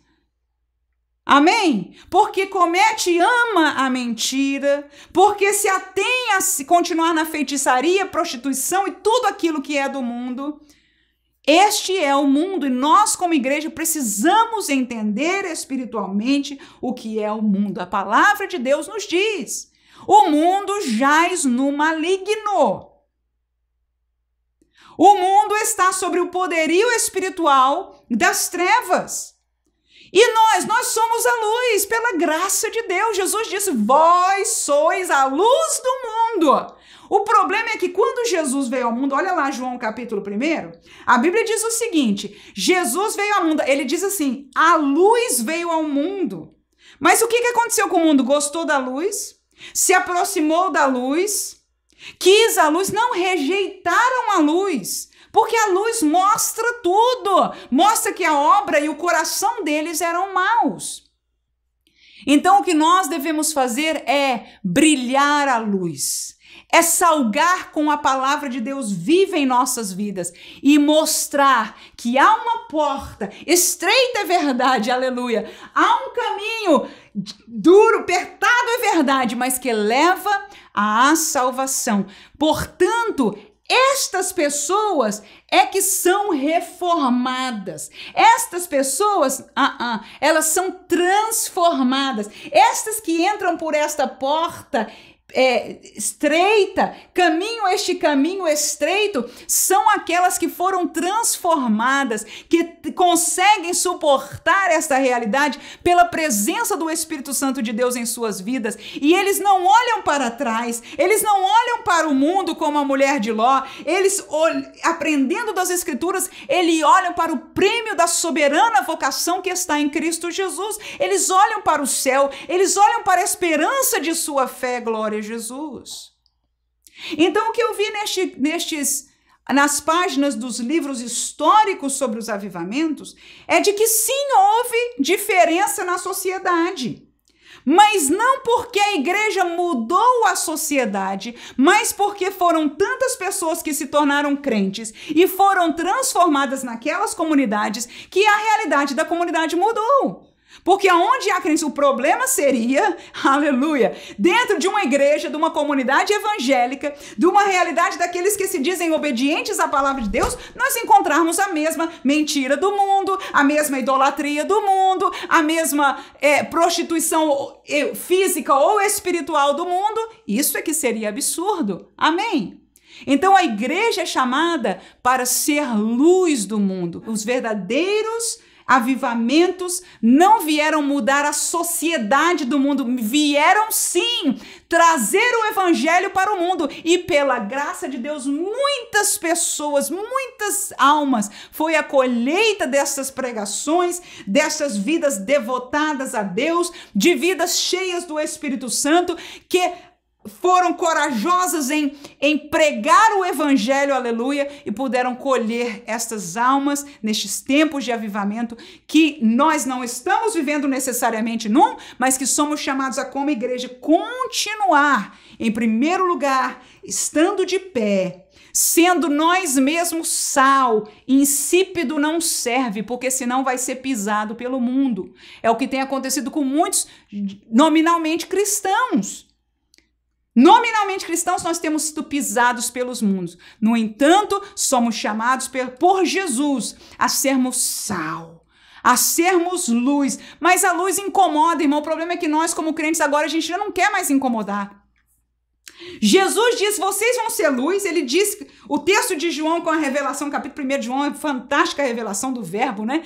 amém? Porque comete e ama a mentira, porque se atém a continuar na feitiçaria, prostituição e tudo aquilo que é do mundo. Este é o mundo e nós, como igreja, precisamos entender espiritualmente o que é o mundo. A palavra de Deus nos diz: o mundo jaz no maligno. O mundo está sobre o poderio espiritual das trevas. E nós somos a luz pela graça de Deus. Jesus disse: vós sois a luz do mundo. O problema é que quando Jesus veio ao mundo, olha lá João capítulo 1, a Bíblia diz o seguinte: Jesus veio ao mundo, ele diz assim, a luz veio ao mundo. Mas o que aconteceu com o mundo? Gostou da luz? Se aproximou da luz? Quis a luz? Não, rejeitaram a luz. Porque a luz mostra tudo. Mostra que a obra e o coração deles eram maus. Então o que nós devemos fazer é brilhar a luz. É salgar com a palavra de Deus viva em nossas vidas e mostrar que há uma porta, estreita é verdade, aleluia. Há um caminho duro, apertado é verdade, mas que leva à salvação. Portanto, estas pessoas é que são reformadas. Estas pessoas, elas são transformadas. Estas que entram por esta porta estreita, este caminho estreito, são aquelas que foram transformadas, que conseguem suportar esta realidade pela presença do Espírito Santo de Deus em suas vidas, e eles não olham para trás, eles não olham para o mundo como a mulher de Ló, eles aprendendo das Escrituras, eles olham para o prêmio da soberana vocação que está em Cristo Jesus, eles olham para o céu, eles olham para a esperança de sua fé, glória Jesus. Então, o que eu vi nas páginas dos livros históricos sobre os avivamentos é de que sim, houve diferença na sociedade. Mas não porque a igreja mudou a sociedade, mas porque foram tantas pessoas que se tornaram crentes e foram transformadas naquelas comunidades que a realidade da comunidade mudou. Porque aonde há crentes, o problema seria, aleluia, dentro de uma igreja, de uma comunidade evangélica, de uma realidade daqueles que se dizem obedientes à palavra de Deus, nós encontrarmos a mesma mentira do mundo, a mesma idolatria do mundo, a mesma prostituição física ou espiritual do mundo. Isso é que seria absurdo. Amém? Então a igreja é chamada para ser luz do mundo. Os verdadeiros avivamentos não vieram mudar a sociedade do mundo, vieram sim trazer o evangelho para o mundo, e pela graça de Deus muitas pessoas, muitas almas, foi a colheita dessas pregações, dessas vidas devotadas a Deus, de vidas cheias do Espírito Santo, que foram corajosas em pregar o evangelho, aleluia, e puderam colher estas almas nestes tempos de avivamento que nós não estamos vivendo necessariamente mas que somos chamados a, como igreja, continuar, em primeiro lugar, estando de pé, sendo nós mesmos sal, insípido não serve, porque senão vai ser pisado pelo mundo. É o que tem acontecido com muitos nominalmente cristãos. Nominalmente cristãos, nós temos sido pisados pelos mundos. No entanto, somos chamados por Jesus a sermos sal, a sermos luz. Mas a luz incomoda, irmão. O problema é que nós, como crentes, agora a gente já não quer mais incomodar. Jesus diz, vocês vão ser luz. Ele diz, o texto de João com a revelação, capítulo 1 de João, é fantástica a revelação do verbo, né?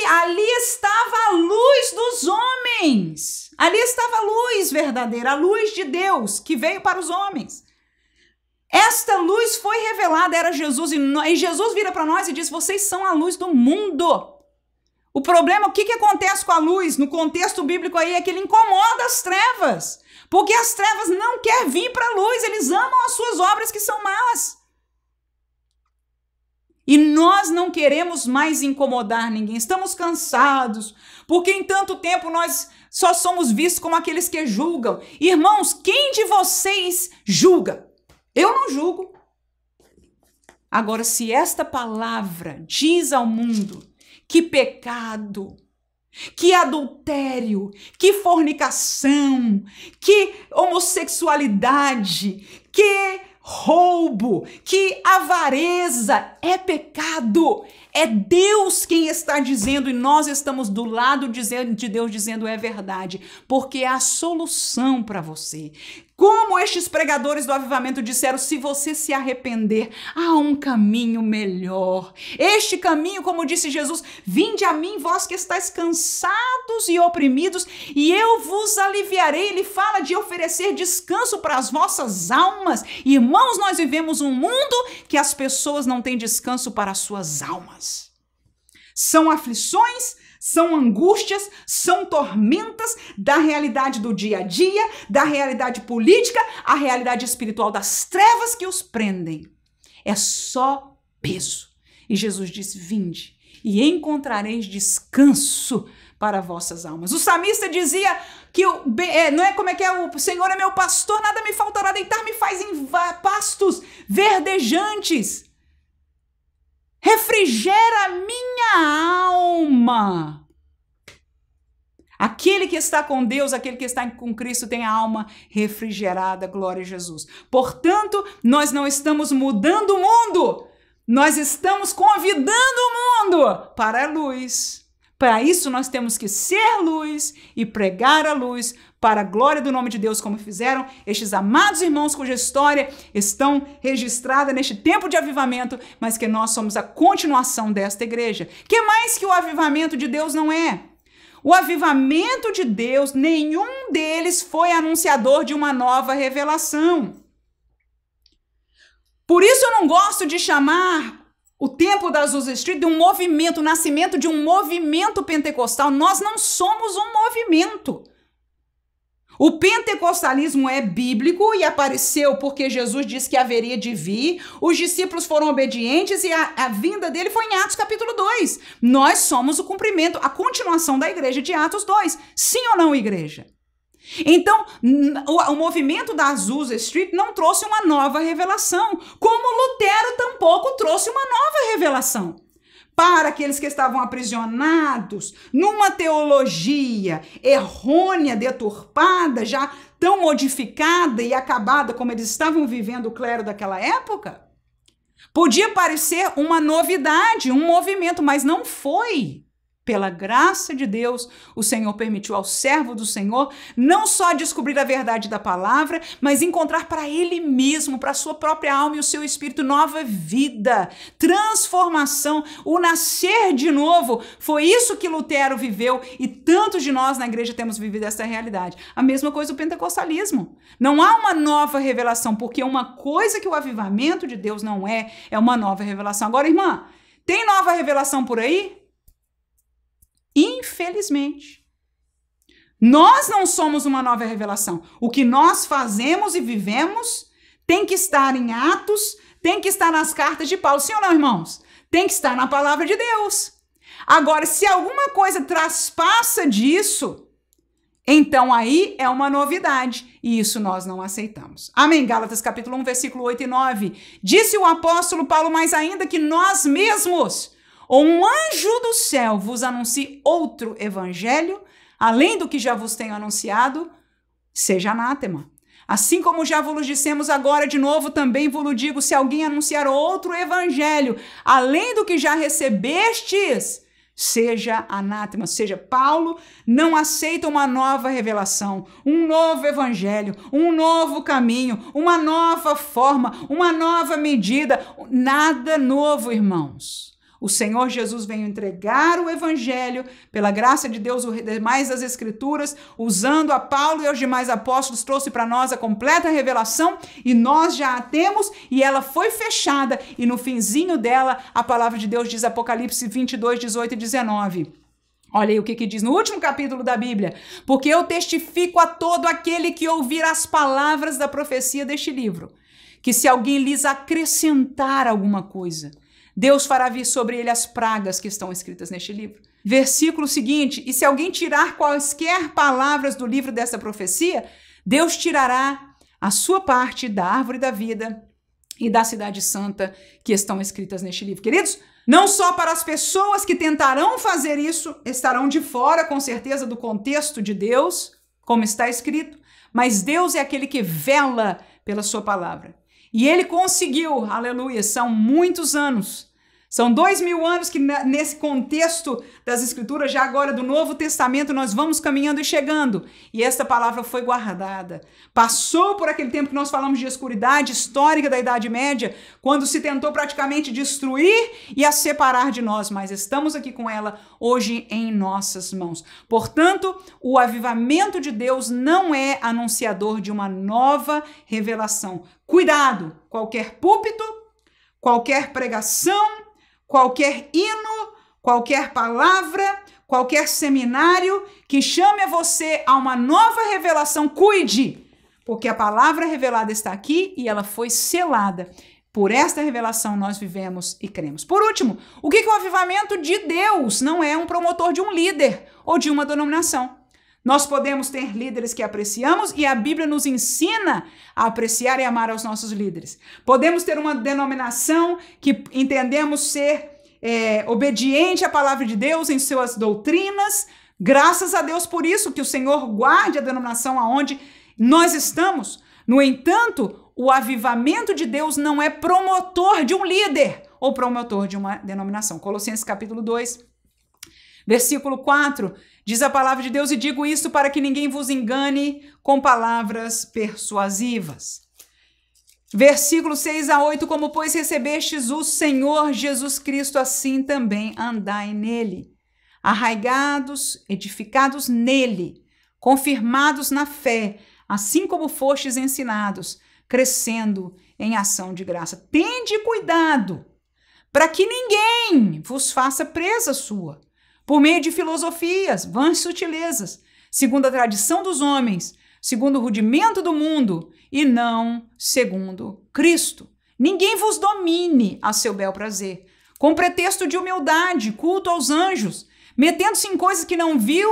Ali estava a luz dos homens. Ali estava a luz verdadeira, a luz de Deus que veio para os homens. Esta luz foi revelada, era Jesus, e Jesus vira para nós e diz, vocês são a luz do mundo. O problema, o que acontece com a luz? No contexto bíblico aí é que ele incomoda as trevas, porque as trevas não querem vir para a luz, eles amam as suas obras que são más. E nós não queremos mais incomodar ninguém, estamos cansados, porque em tanto tempo nós só somos vistos como aqueles que julgam. Irmãos, quem de vocês julga? Eu não julgo. Agora, se esta palavra diz ao mundo que pecado, que adultério, que fornicação, que homossexualidade, que roubo, que avareza é pecado, é Deus quem está dizendo e nós estamos do lado de Deus dizendo é verdade, porque é a solução para você. Como estes pregadores do avivamento disseram, se você se arrepender, há um caminho melhor. Este caminho, como disse Jesus, vinde a mim, vós que estáis cansados e oprimidos, e eu vos aliviarei. Ele fala de oferecer descanso para as vossas almas. Irmãos, nós vivemos um mundo que as pessoas não têm descanso para as suas almas. São aflições, são angústias, são tormentas da realidade do dia a dia, da realidade política, a realidade espiritual das trevas que os prendem. É só peso. E Jesus disse, vinde e encontrareis descanso para vossas almas. O salmista dizia que o Senhor é meu pastor, nada me faltará, deitar-me faz em pastos verdejantes. Refrigera a minha alma. Aquele que está com Deus, aquele que está com Cristo tem a alma refrigerada, glória a Jesus. Portanto, nós não estamos mudando o mundo, nós estamos convidando o mundo para a luz. Para isso nós temos que ser luz e pregar a luz para a glória do nome de Deus, como fizeram estes amados irmãos cuja história estão registrada neste tempo de avivamento, mas que nós somos a continuação desta igreja. Que mais que o avivamento de Deus não é? O avivamento de Deus, nenhum deles foi anunciador de uma nova revelação. Por isso eu não gosto de chamar o tempo da Azusa Street de um movimento, o nascimento de um movimento pentecostal. Nós não somos um movimento. O pentecostalismo é bíblico e apareceu porque Jesus disse que haveria de vir. Os discípulos foram obedientes e a vinda dele foi em Atos capítulo 2. Nós somos o cumprimento, a continuação da igreja de Atos 2. Sim ou não, igreja? Então, o movimento da Azusa Street não trouxe uma nova revelação, como Lutero tampouco trouxe uma nova revelação. Para aqueles que estavam aprisionados numa teologia errônea, deturpada, já tão modificada e acabada como eles estavam vivendo o clero daquela época, podia parecer uma novidade, um movimento, mas não foi. Pela graça de Deus, o Senhor permitiu ao servo do Senhor não só descobrir a verdade da palavra, mas encontrar para ele mesmo, para a sua própria alma e o seu espírito, nova vida, transformação, o nascer de novo. Foi isso que Lutero viveu e tantos de nós na igreja temos vivido essa realidade. A mesma coisa do pentecostalismo. Não há uma nova revelação, porque uma coisa que o avivamento de Deus não é uma nova revelação. Agora, irmã, tem nova revelação por aí? Infelizmente, nós não somos uma nova revelação. O que nós fazemos e vivemos tem que estar em Atos, tem que estar nas cartas de Paulo. Sim ou não, irmãos? Tem que estar na palavra de Deus. Agora, se alguma coisa traspassa disso, então aí é uma novidade e isso nós não aceitamos. Amém? Gálatas capítulo 1, versículo 8 e 9. Disse o apóstolo Paulo, mais ainda que nós mesmos, ou um anjo do céu vos anuncie outro evangelho, além do que já vos tenho anunciado, seja anátema. Assim como já vos dissemos agora de novo, também vos digo, se alguém anunciar outro evangelho, além do que já recebestes, seja anátema. Ou seja, Paulo não aceita uma nova revelação, um novo evangelho, um novo caminho, uma nova forma, uma nova medida, nada novo, irmãos. O Senhor Jesus veio entregar o evangelho, pela graça de Deus, os demais das escrituras, usando a Paulo e os demais apóstolos, trouxe para nós a completa revelação e nós já a temos e ela foi fechada e no finzinho dela a palavra de Deus diz Apocalipse 22, 18 e 19. Olha aí o que diz no último capítulo da Bíblia. Porque eu testifico a todo aquele que ouvir as palavras da profecia deste livro, que se alguém lhes acrescentar alguma coisa, Deus fará vir sobre ele as pragas que estão escritas neste livro. Versículo seguinte, e se alguém tirar quaisquer palavras do livro dessa profecia, Deus tirará a sua parte da árvore da vida e da cidade santa que estão escritas neste livro. Queridos, não só para as pessoas que tentarão fazer isso, estarão de fora, com certeza, do contexto de Deus, como está escrito, mas Deus é aquele que vela pela sua palavra. E ele conseguiu, aleluia, são muitos anos, são 2000 anos que nesse contexto das escrituras, já agora do Novo Testamento, nós vamos caminhando e chegando. E esta palavra foi guardada. Passou por aquele tempo que nós falamos de escuridade histórica da Idade Média, quando se tentou praticamente destruir e a separar de nós, mas estamos aqui com ela hoje em nossas mãos. Portanto, o avivamento de Deus não é anunciador de uma nova revelação. Cuidado, qualquer púlpito, qualquer pregação, qualquer hino, qualquer palavra, qualquer seminário que chame a você a uma nova revelação, cuide, porque a palavra revelada está aqui e ela foi selada. Por esta revelação nós vivemos e cremos. Por último, o que é o avivamento de Deus? Não é um promotor de um líder ou de uma denominação. Nós podemos ter líderes que apreciamos e a Bíblia nos ensina a apreciar e amar aos nossos líderes. Podemos ter uma denominação que entendemos ser obediente à palavra de Deus em suas doutrinas. Graças a Deus por isso, que o Senhor guarde a denominação aonde nós estamos. No entanto, o avivamento de Deus não é promotor de um líder ou promotor de uma denominação. Colossenses capítulo 2, versículo 4, diz a palavra de Deus, e digo isto para que ninguém vos engane com palavras persuasivas. Versículo 6 a 8, como pois recebestes o Senhor Jesus Cristo, assim também andai nele, arraigados, edificados nele, confirmados na fé, assim como fostes ensinados, crescendo em ação de graça. Tende cuidado, para que ninguém vos faça presa sua, por meio de filosofias, vãs sutilezas, segundo a tradição dos homens, segundo o rudimento do mundo, e não segundo Cristo. Ninguém vos domine a seu bel prazer, com pretexto de humildade, culto aos anjos, metendo-se em coisas que não viu,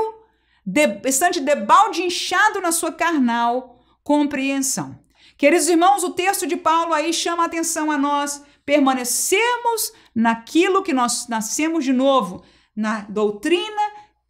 estando debalde inchado na sua carnal compreensão. Queridos irmãos, o texto de Paulo aí chama a atenção a nós permanecermos naquilo que nós nascemos de novo, na doutrina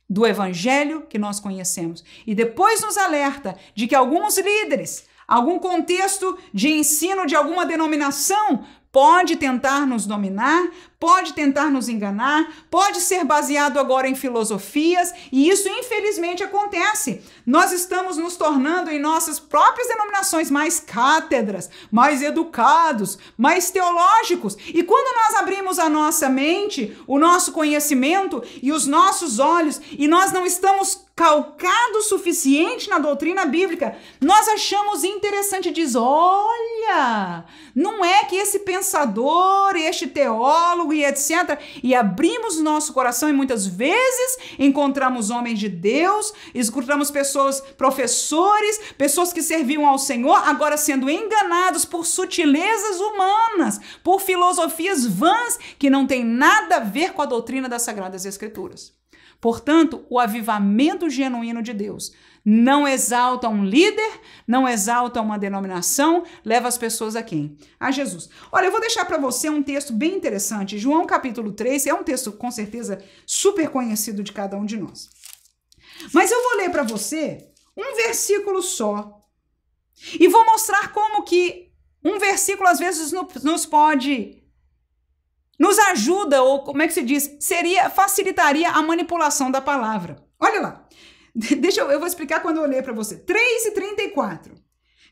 do evangelho que nós conhecemos. E depois nos alerta de que alguns líderes, algum contexto de ensino de alguma denominação pode tentar nos dominar, pode tentar nos enganar, pode ser baseado agora em filosofias, e isso infelizmente acontece. Nós estamos nos tornando em nossas próprias denominações mais cátedras, mais educados, mais teológicos. E quando nós abrimos a nossa mente, o nosso conhecimento e os nossos olhos, e nós não estamos calcados o suficiente na doutrina bíblica, nós achamos interessante, diz, olha, não é que esse pensador, este teólogo e etc. E abrimos o nosso coração e muitas vezes encontramos homens de Deus, encontramos pessoas, professores, pessoas que serviam ao Senhor, agora sendo enganados por sutilezas humanas, por filosofias vãs que não tem nada a ver com a doutrina das Sagradas Escrituras. Portanto, o avivamento genuíno de Deus não exalta um líder, não exalta uma denominação, leva as pessoas a quem? A Jesus. Olha, eu vou deixar para você um texto bem interessante. João capítulo 3, é um texto com certeza super conhecido de cada um de nós. Mas eu vou ler para você um versículo só, E vou mostrar como que um versículo às vezes nos ajuda, ou como é que se diz, facilitaria a manipulação da palavra. Olha lá, eu vou explicar quando eu ler para você. 3:34,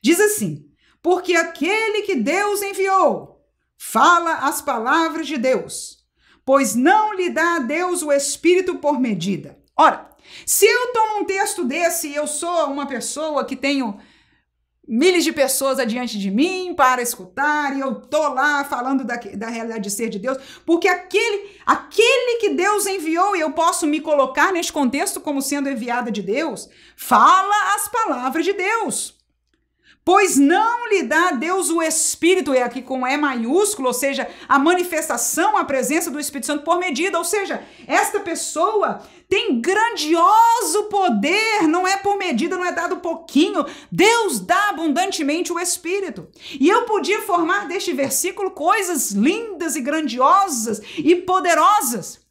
diz assim: porque aquele que Deus enviou fala as palavras de Deus, pois não lhe dá a Deus o Espírito por medida. Ora, se eu estou num texto desse e eu sou uma pessoa que tenho milhares de pessoas adiante de mim para escutar, e eu estou lá falando da realidade de ser de Deus, porque aquele que Deus enviou, e eu posso me colocar neste contexto como sendo enviada de Deus, fala as palavras de Deus. Pois não lhe dá a Deus o Espírito, é aqui com E maiúsculo, ou seja, a manifestação, a presença do Espírito Santo por medida, ou seja, esta pessoa tem grandioso poder, não é por medida, não é dado pouquinho, Deus dá abundantemente o Espírito. E eu podia formar deste versículo coisas lindas e grandiosas e poderosas.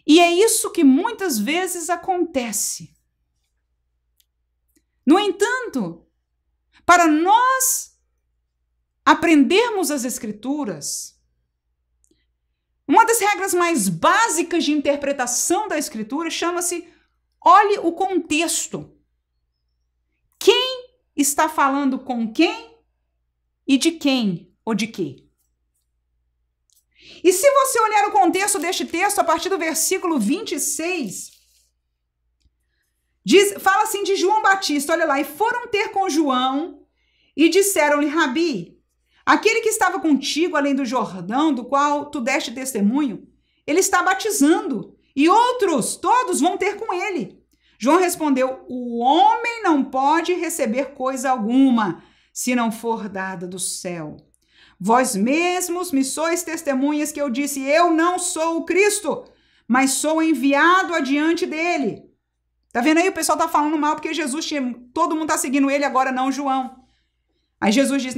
E é isso que muitas vezes acontece. No entanto, para nós aprendermos as Escrituras, uma das regras mais básicas de interpretação da Escritura chama-se: olhe o contexto. Quem está falando com quem e de quem ou de quê? E se você olhar o contexto deste texto, a partir do versículo 26... fala assim de João Batista, olha lá: e foram ter com João e disseram-lhe: Rabi, aquele que estava contigo além do Jordão, do qual tu deste testemunho, ele está batizando, e outros, todos, vão ter com ele. João respondeu: o homem não pode receber coisa alguma, se não for dada do céu. Vós mesmos me sois testemunhas que eu disse: eu não sou o Cristo, mas sou enviado adiante dele. Tá vendo aí? O pessoal tá falando mal porque Jesus todo mundo tá seguindo ele, agora não João. Aí Jesus diz: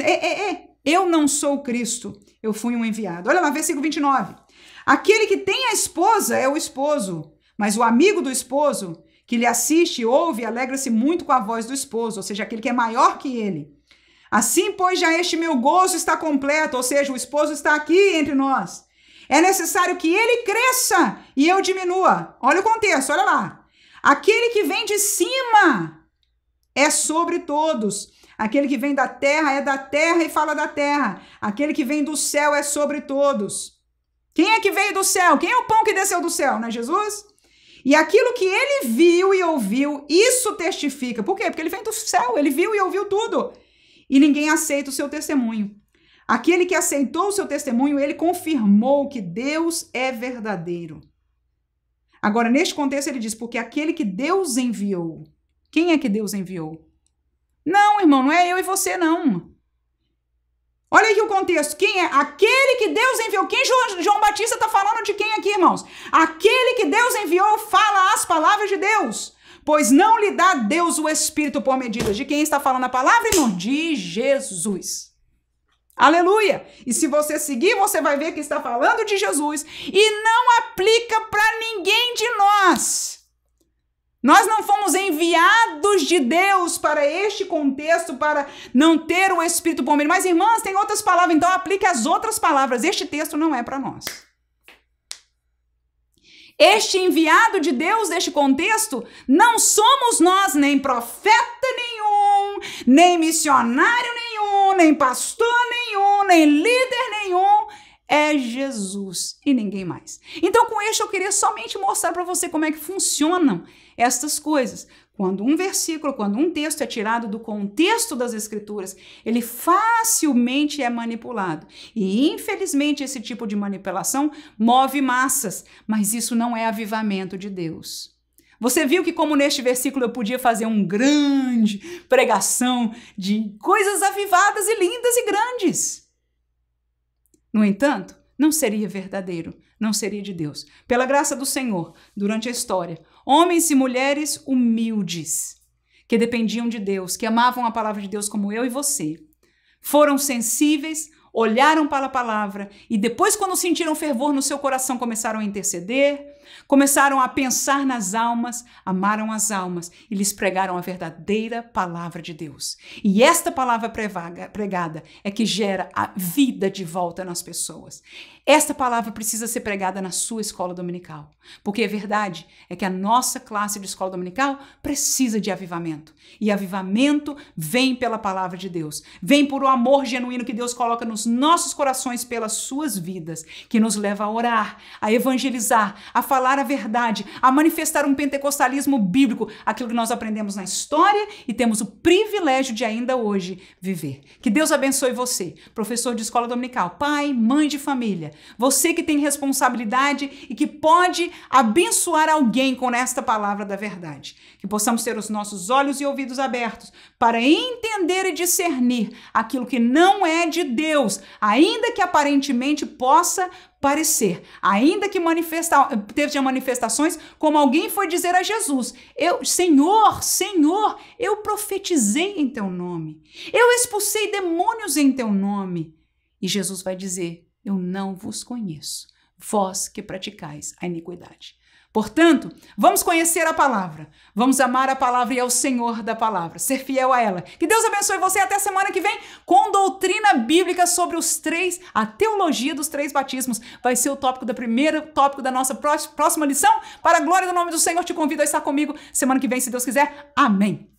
eu não sou o Cristo, eu fui um enviado. Olha lá, versículo 29. Aquele que tem a esposa é o esposo, mas o amigo do esposo, que lhe assiste, ouve, alegra-se muito com a voz do esposo, ou seja, aquele que é maior que ele. Assim, pois, já este meu gozo está completo, ou seja, o esposo está aqui entre nós. É necessário que ele cresça e eu diminua. Olha o contexto, olha lá. Aquele que vem de cima é sobre todos. Aquele que vem da terra é da terra e fala da terra. Aquele que vem do céu é sobre todos. Quem é que veio do céu? Quem é o pão que desceu do céu? Não é Jesus? E aquilo que ele viu e ouviu, isso testifica. Por quê? Porque ele vem do céu, ele viu e ouviu tudo. E ninguém aceita o seu testemunho. Aquele que aceitou o seu testemunho, ele confirmou que Deus é verdadeiro. Agora, neste contexto, ele diz: porque aquele que Deus enviou. Quem é que Deus enviou? Não, irmão, não é eu e você, não. Olha aqui o contexto. Quem é? Aquele que Deus enviou. Quem João Batista está falando de quem aqui, irmãos? Aquele que Deus enviou fala as palavras de Deus. Pois não lhe dá Deus o Espírito por medida. De quem está falando a palavra, irmão? De Jesus. Aleluia! E se você seguir, você vai ver que está falando de Jesus e não aplica para ninguém de nós. Nós não fomos enviados de Deus para este contexto, para não ter o Espírito por meio. Mas, irmãs, tem outras palavras, então aplique as outras palavras. Este texto não é para nós. Este enviado de Deus deste contexto não somos nós, nem profeta nenhum, nem missionário nenhum, nem pastor nenhum, nem líder nenhum. É Jesus e ninguém mais. Então, com este eu queria somente mostrar para você como é que funcionam estas coisas. Quando um versículo, quando um texto é tirado do contexto das Escrituras, ele facilmente é manipulado. E, infelizmente, esse tipo de manipulação move massas, mas isso não é avivamento de Deus. Você viu que, como neste versículo, eu podia fazer uma grande pregação de coisas avivadas e lindas e grandes. No entanto, não seria verdadeiro, não seria de Deus. Pela graça do Senhor, durante a história, homens e mulheres humildes, que dependiam de Deus, que amavam a palavra de Deus como eu e você, foram sensíveis, olharam para a palavra e depois, quando sentiram fervor no seu coração, começaram a interceder, Começaram a pensar nas almas, amaram as almas e lhes pregaram a verdadeira palavra de Deus. E esta palavra pregada é que gera a vida de volta nas pessoas. Esta palavra precisa ser pregada na sua escola dominical, porque a verdade é que a nossa classe de escola dominical precisa de avivamento. E avivamento vem pela palavra de Deus, vem por o amor genuíno que Deus coloca nos nossos corações pelas suas vidas, que nos leva a orar, a evangelizar, a falar a verdade, a manifestar um pentecostalismo bíblico, aquilo que nós aprendemos na história e temos o privilégio de ainda hoje viver. Que Deus abençoe você, professor de escola dominical, pai, mãe de família, você que tem responsabilidade e que pode abençoar alguém com esta palavra da verdade. Que possamos ter os nossos olhos e ouvidos abertos para entender e discernir aquilo que não é de Deus, ainda que aparentemente possa parecer, ainda que teve manifestações, como alguém foi dizer a Jesus: Senhor, eu profetizei em teu nome, eu expulsei demônios em teu nome. E Jesus vai dizer: eu não vos conheço, vós que praticais a iniquidade. Portanto, vamos conhecer a palavra, vamos amar a palavra e ao Senhor da palavra, ser fiel a ela. Que Deus abençoe você até semana que vem com doutrina bíblica sobre a teologia dos 3 batismos. Vai ser o primeiro tópico da nossa próxima lição. Para a glória do nome do Senhor, te convido a estar comigo semana que vem, se Deus quiser. Amém.